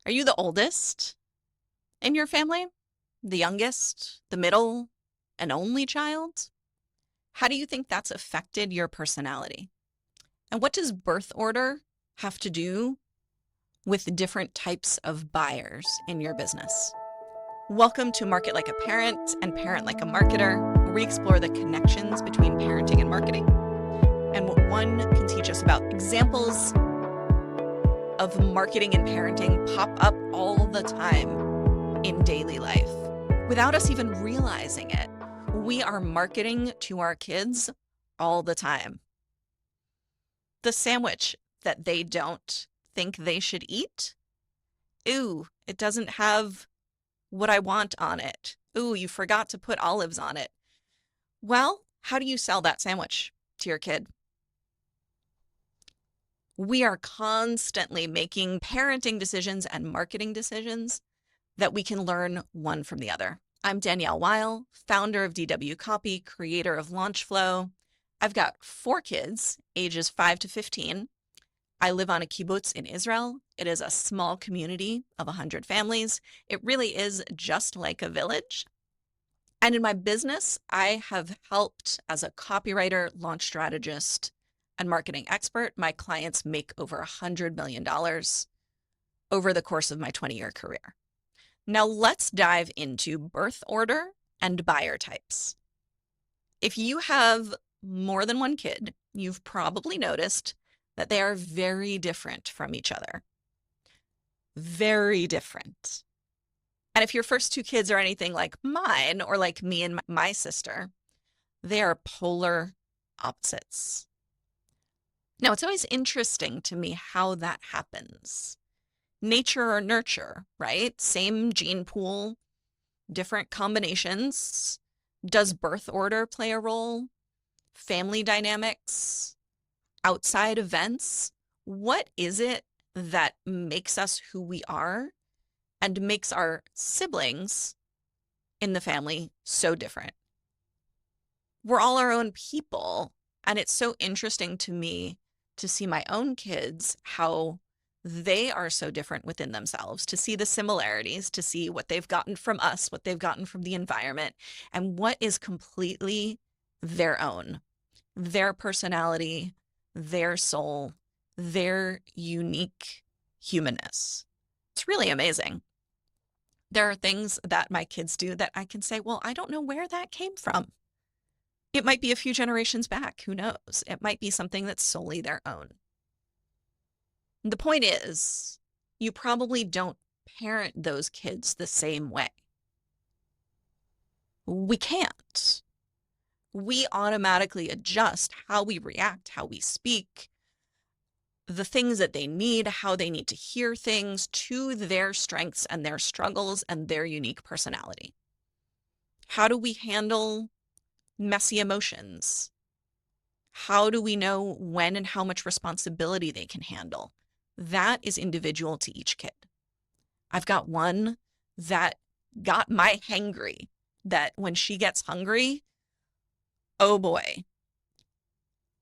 Are you the oldest in your family? The youngest? The middle? An only child? How do you think that's affected your personality? And what does birth order have to do with different types of buyers in your business? Welcome to Market Like a Parent and Parent Like a Marketer, where we explore the connections between parenting and marketing and what one can teach us about. Examples of marketing and parenting pop up all the time in daily life. Without us even realizing it, we are marketing to our kids all the time. The sandwich that they don't think they should eat. Ooh, it doesn't have what I want on it. Ooh, you forgot to put olives on it. Well, how do you sell that sandwich to your kid? We are constantly making parenting decisions and marketing decisions that we can learn one from the other. I'm Danielle Weil, founder of DW Copy, creator of Launchflow. I've got 4 kids, ages 5 to 15. I live on a kibbutz in Israel. It is a small community of 100 families. It really is just like a village. And in my business, I have helped as a copywriter, launch strategist, and marketing expert. My clients make over $100 million over the course of my 20-year career. Now let's dive into birth order and buyer types. If you have more than one kid, you've probably noticed that they are very different from each other. Very different. And if your first 2 kids are anything like mine or like me and my sister, they are polar opposites. Now, it's always interesting to me how that happens. Nature or nurture, right? Same gene pool, different combinations. Does birth order play a role? Family dynamics? Outside events? What is it that makes us who we are and makes our siblings in the family so different? We're all our own people, and it's so interesting to me to see my own kids, how they are so different within themselves, to see the similarities, to see what they've gotten from us, what they've gotten from the environment, and what is completely their own, their personality, their soul, their unique humanness. It's really amazing. There are things that my kids do that I can say, well, I don't know where that came from. It might be a few generations back, who knows? It might be something that's solely their own. The point is, you probably don't parent those kids the same way. We can't. We automatically adjust how we react, how we speak, the things that they need, how they need to hear things to their strengths and their struggles and their unique personality. How do we handle messy emotions? How do we know when and how much responsibility they can handle? That is individual to each kid. I've got one that got my hangry, that when she gets hungry, oh boy,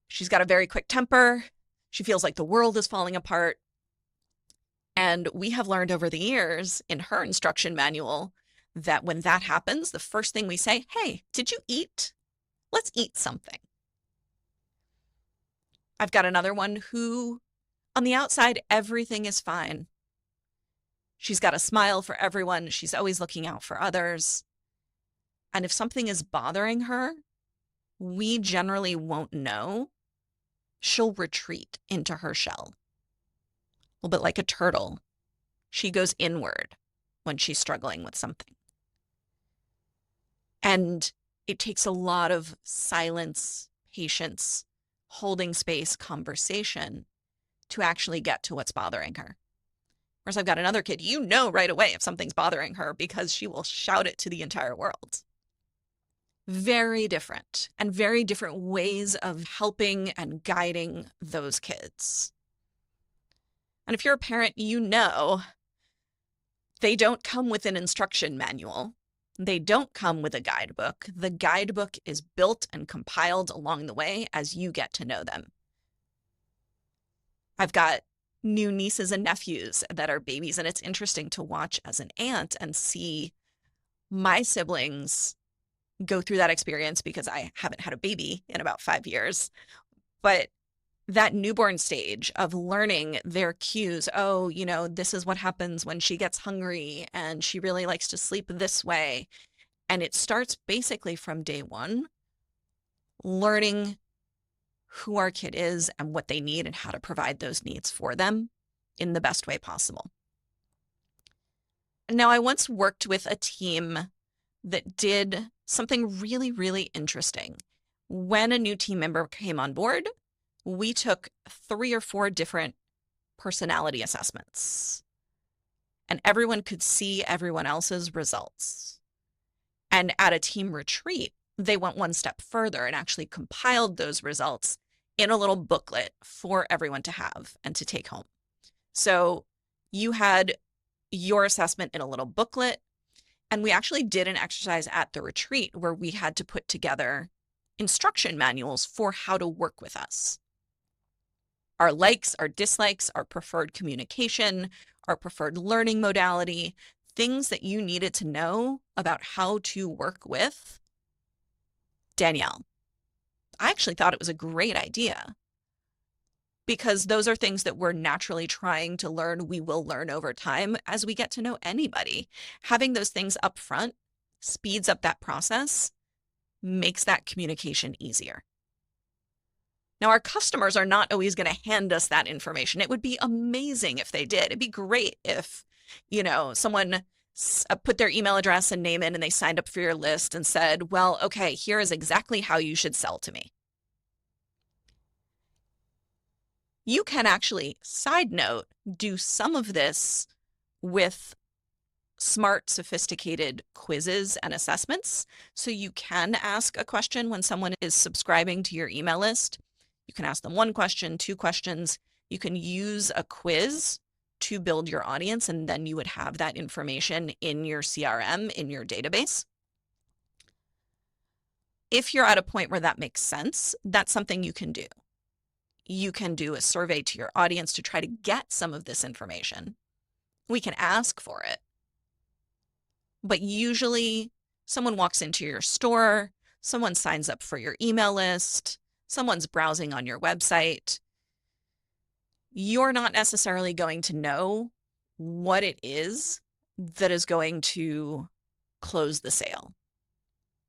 she's got a very quick temper. She feels like the world is falling apart. And we have learned over the years in her instruction manual that when that happens, the first thing we say, hey, did you eat? Let's eat something. I've got another one who, on the outside, everything is fine. She's got a smile for everyone. She's always looking out for others. And if something is bothering her, we generally won't know. She'll retreat into her shell. A little bit like a turtle. She goes inward when she's struggling with something. And it takes a lot of silence, patience, holding space, conversation to actually get to what's bothering her. Whereas I've got another kid, you know right away if something's bothering her because she will shout it to the entire world. Very different, and very different ways of helping and guiding those kids. And if you're a parent, you know they don't come with an instruction manual. They don't come with a guidebook. The guidebook is built and compiled along the way as you get to know them. I've got new nieces and nephews that are babies. And it's interesting to watch as an aunt and see my siblings go through that experience because I haven't had a baby in about 5 years. But that newborn stage of learning their cues. Oh, this is what happens when she gets hungry and she really likes to sleep this way. And it starts basically from day one, learning who our kid is and what they need and how to provide those needs for them in the best way possible. Now, I once worked with a team that did something really, really interesting. When a new team member came on board, we took 3 or 4 different personality assessments, and everyone could see everyone else's results. And at a team retreat, they went one step further and actually compiled those results in a little booklet for everyone to have and to take home. So you had your assessment in a little booklet, and we actually did an exercise at the retreat where we had to put together instruction manuals for how to work with us. Our likes, our dislikes, our preferred communication, our preferred learning modality, things that you needed to know about how to work with Danielle. I actually thought it was a great idea because those are things that we're naturally trying to learn. We will learn over time as we get to know anybody. Having those things up front speeds up that process, makes that communication easier. Now, our customers are not always going to hand us that information. It would be amazing if they did. It'd be great if, someone put their email address and name in and they signed up for your list and said, well, okay, here is exactly how you should sell to me. You can actually, side note, do some of this with smart, sophisticated quizzes and assessments. So you can ask a question when someone is subscribing to your email list. You can ask them 1 question, 2 questions. You can use a quiz to build your audience, and then you would have that information in your CRM, in your database. If you're at a point where that makes sense, that's something you can do. You can do a survey to your audience to try to get some of this information. We can ask for it. But usually someone walks into your store, someone signs up for your email list, someone's browsing on your website. You're not necessarily going to know what it is that is going to close the sale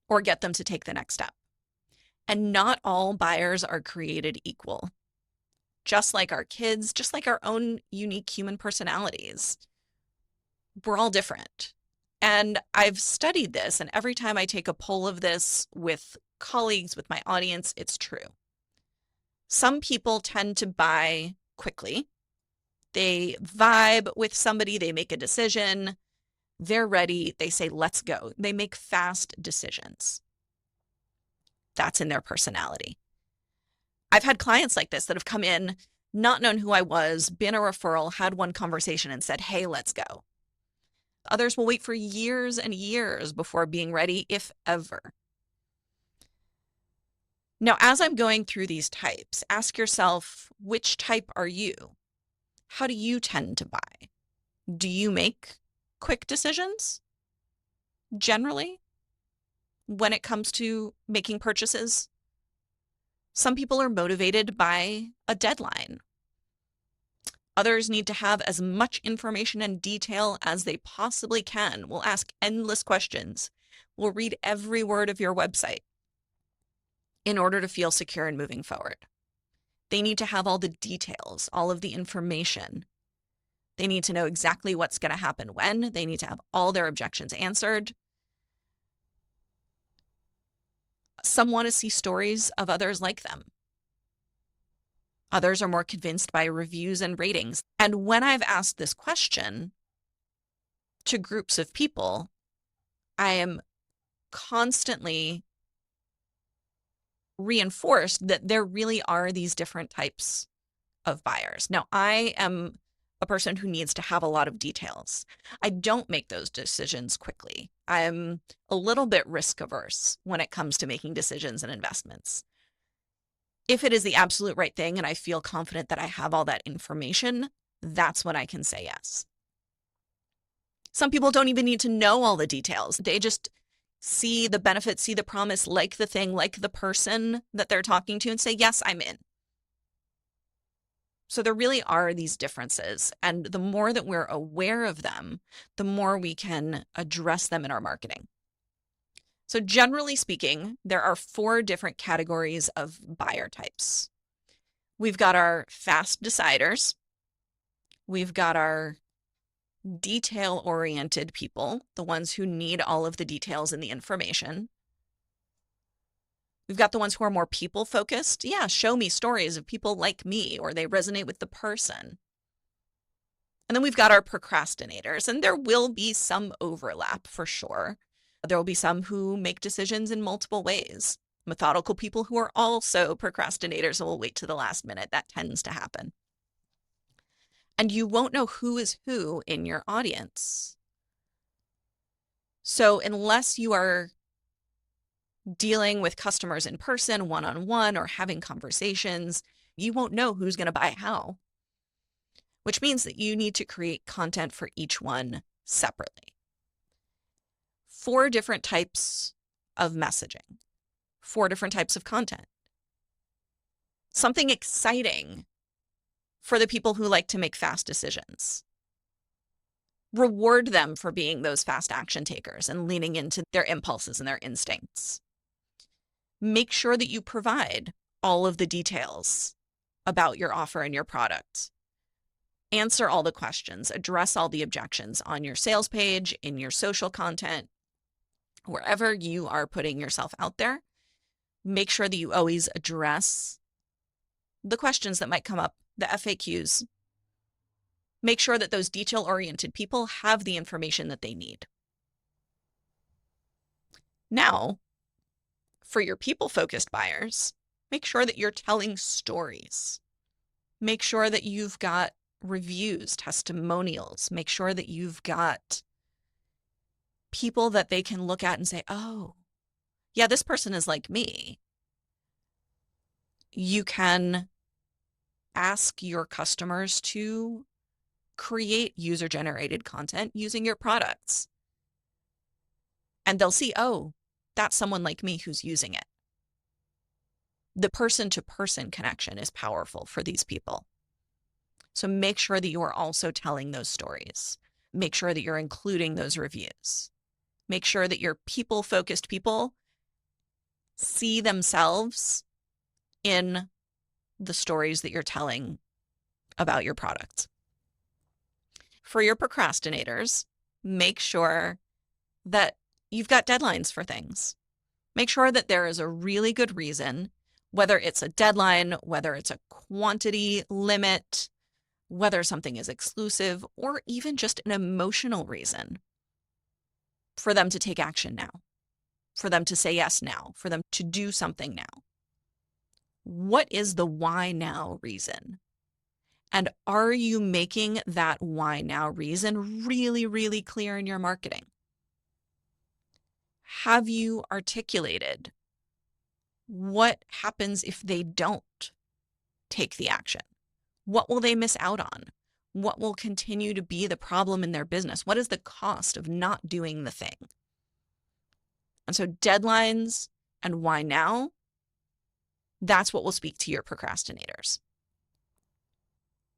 or get them to take the next step. And not all buyers are created equal. Just like our kids, just like our own unique human personalities, we're all different. And I've studied this, and every time I take a poll of this with colleagues, with my audience, it's true. Some people tend to buy quickly. They vibe with somebody, they make a decision, they're ready, they say, let's go. They make fast decisions. That's in their personality. I've had clients like this that have come in, not known who I was, been a referral, had one conversation and said, hey, let's go. Others will wait for years and years before being ready, if ever. Now, as I'm going through these types, ask yourself, which type are you? How do you tend to buy? Do you make quick decisions? Generally, when it comes to making purchases, some people are motivated by a deadline. Others need to have as much information and detail as they possibly can. Will ask endless questions. Will read every word of your website in order to feel secure in moving forward. They need to have all the details, all of the information. They need to know exactly what's going to happen when. They need to have all their objections answered. Some want to see stories of others like them. Others are more convinced by reviews and ratings. And when I've asked this question to groups of people, I am constantly reinforced that there really are these different types of buyers. Now, I am a person who needs to have a lot of details. I don't make those decisions quickly. I'm a little bit risk averse when it comes to making decisions and investments. If it is the absolute right thing and I feel confident that I have all that information, that's when I can say yes. Some people don't even need to know all the details. They just see the benefit, see the promise, like the thing, like the person that they're talking to, and say, yes, I'm in. So there really are these differences. And the more that we're aware of them, the more we can address them in our marketing. So generally speaking, there are 4 different categories of buyer types. We've got our fast deciders. We've got our detail-oriented people, the ones who need all of the details and the information. We've got the ones who are more people-focused. Yeah, show me stories of people like me, or they resonate with the person. And then we've got our procrastinators, and there will be some overlap for sure. There will be some who make decisions in multiple ways. Methodical people who are also procrastinators and will wait to the last minute. That tends to happen. And you won't know who is who in your audience. So unless you are dealing with customers in person, one-on-one, or having conversations, you won't know who's going to buy how, which means that you need to create content for each one separately. 4 different types of messaging, 4 different types of content. Something exciting for the people who like to make fast decisions. Reward them for being those fast action takers and leaning into their impulses and their instincts. Make sure that you provide all of the details about your offer and your product. Answer all the questions, address all the objections on your sales page, in your social content, wherever you are putting yourself out there. Make sure that you always address the questions that might come up, the FAQs. Make sure that those detail-oriented people have the information that they need. Now, for your people-focused buyers, make sure that you're telling stories. Make sure that you've got reviews, testimonials. Make sure that you've got people that they can look at and say, oh, yeah, this person is like me. You can ask your customers to create user-generated content using your products. And they'll see, oh, that's someone like me who's using it. The person-to-person connection is powerful for these people. So make sure that you are also telling those stories. Make sure that you're including those reviews. Make sure that your people-focused people see themselves in the stories that you're telling about your products. For your procrastinators, make sure that you've got deadlines for things. Make sure that there is a really good reason, whether it's a deadline, whether it's a quantity limit, whether something is exclusive, or even just an emotional reason for them to take action now, for them to say yes now, for them to do something now. What is the why now reason? And are you making that why now reason really, really clear in your marketing? Have you articulated what happens if they don't take the action? What will they miss out on? What will continue to be the problem in their business? What is the cost of not doing the thing? And so deadlines and why now, that's what will speak to your procrastinators.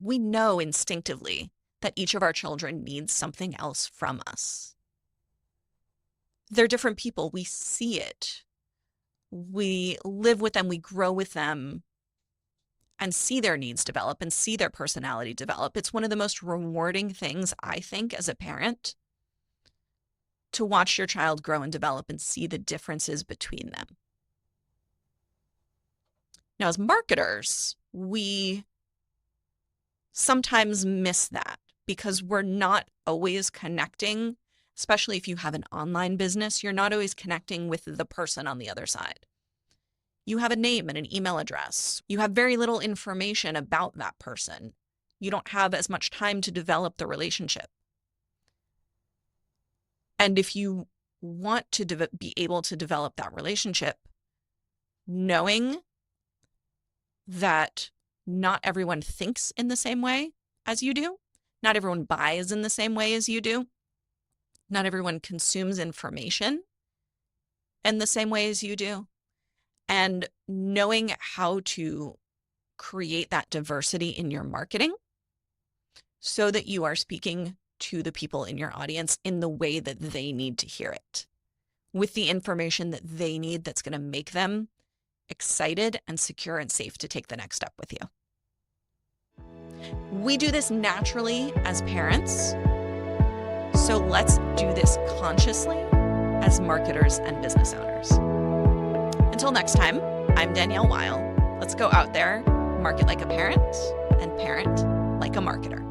We know instinctively that each of our children needs something else from us. They're different people. We see it. We live with them. We grow with them and see their needs develop and see their personality develop. It's one of the most rewarding things, I think, as a parent, to watch your child grow and develop and see the differences between them. Now, as marketers, we sometimes miss that because we're not always connecting, especially if you have an online business, you're not always connecting with the person on the other side. You have a name and an email address. You have very little information about that person. You don't have as much time to develop the relationship. And if you want to be able to develop that relationship, knowing that not everyone thinks in the same way as you do. Not everyone buys in the same way as you do. Not everyone consumes information in the same way as you do. And knowing how to create that diversity in your marketing so that you are speaking to the people in your audience in the way that they need to hear it, with the information that they need that's going to make them excited and secure and safe to take the next step with you. We do this naturally as parents, so let's do this consciously as marketers and business owners. Until next time, I'm Danielle Weil. Let's go out there, market like a parent, and parent like a marketer.